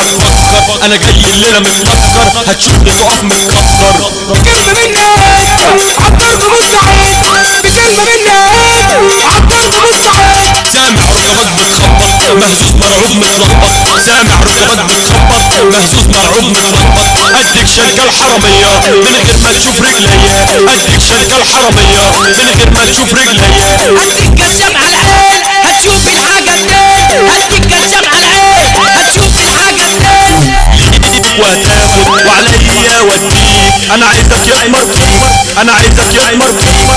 تفكر انا جاي الليله متنكر، هتشوفني تقف متكسر. بكلمة منك عالضرب مستعد، بكلمة منك عالضرب مستعد. سامع ركبات بتخبط مهزوز مرعوب متلخبط، سامع ركبات بتخبط مهزوز مرعوب متلخبط. اديك شنكة الحرامية من غير ما تشوف رجليا، اديك شنكة الحرامية من غير ما تشوف رجليا. هديك كشاف على العين هتشوف الحاجة منين، هديك كشاف على العين هتشوف الحاجة منين. ليك وهتاخد وعليا وديك، انا عايزك يقمر فيك، انا عايزك يقمر فيك.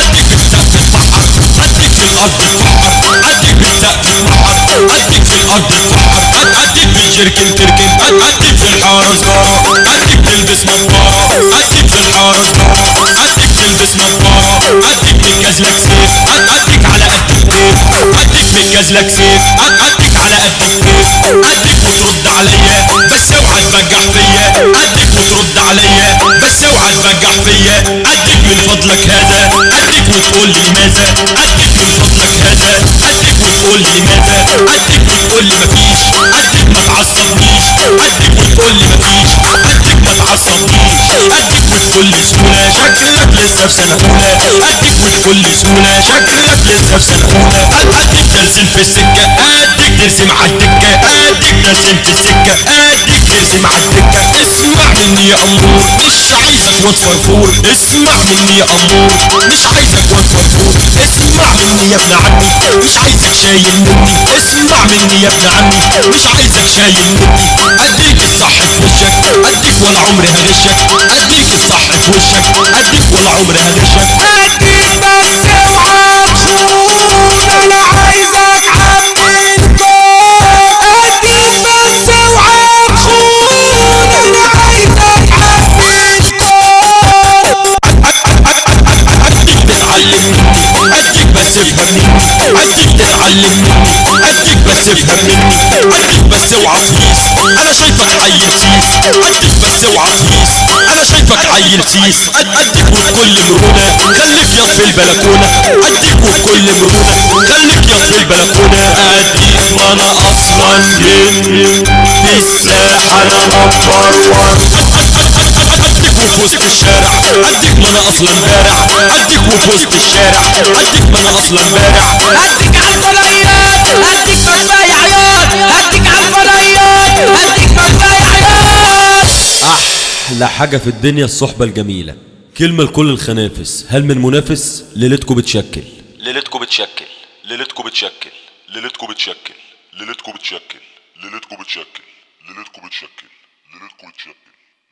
اديك في السقف تفحر، اديك في الارض تفحر، اديك في السقف تفحر، اديك في الارض تفحر، اديك في الجركن تركن، اديك في الحارة سجارة، اديك تلبس نظارة، اديك في الحارة سجارة، اديك تلبس نظارة، اديك متجازلك سيف، اديك على قد الكيف، اديك متجازلك سيف، اديك على قد الكيف. اديك وترد عليا بس اوعى تبجح فيا، اديك وترد عليا بس اوعى تبجح فيا. اديك من فضلك هذا، اديك وتقول لي لماذا، اديك من فضلك هذا، اديك وتقول لي لماذا، اديك وتقول لي مفيش، اديك ما تعصبنيش، اديك وتقول لي مفيش، اديك ما تعصبنيش، اديك وتقول لي سهولة شكلك لسه في سنة أولى، اديك وتقول لي سهولة شكلك لسه في سنة أولى. اديك ترسم في السكة، اديك ترسم عالدكة، اديك ترسم في السكة، اديك ترسم عالدكة. اسمع مني يا أمور مش عايزك واد فرفور، اسمع مني يا أمور مش عايزك واد فرفور. اسمع مني يا ابن عمي مش عايزك شايل مني، اسمع مني يا ابن عمي مش عايزك شايل مني. اديك الصح في وشك، اديك ولا عمري هغشك، اديك الصح في وشك، اديك ولا عمري هغشك. هديك بس اوعى تخون، انا عايزك عمي الكون. هديك بس اوعى تخون، انا عايزك عمي الكون. اديك تتعلم مني، اديك بس افهم مني، اديك تتعلم مني، اديك بس افهم مني. اديك بس اوعى تهيس انا شايفك عيل سيس، اديك بس اوعى تهيس انا شايفك عيل سيس. اديك وبكل مرونة خليك ياض في البلكونة، اديك وبكل مرونة خليك ياض في البلكونة. اديك ما انا اصلا في الساحة انا نمبر وان. اديك وفي وسط الشارع، اديك ما انا اصلا بارع، اديك وفي وسط الشارع، اديك ما انا اصلا بارع. هديك عالفضائيات هديك مكفاية عياط، هديك عالفضائيات هديك مكفاية عياط. احلى حاجة في الدنيا الصحبة الجميلة. كلمة لكل الخنافس، هل من منافس؟ ليلتكم بتشكل، ليلتكم بتشكل، ليلتكم بتشكل، ليلتكم بتشكل، ليلتكم بتشكل، ليلتكم بتشكل، ليلتكم بتشكل، ليلتكم بتشكل، ليلتكم بتشكل،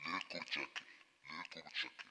ليلتكم بتشكل، ليلتكم بتشكل.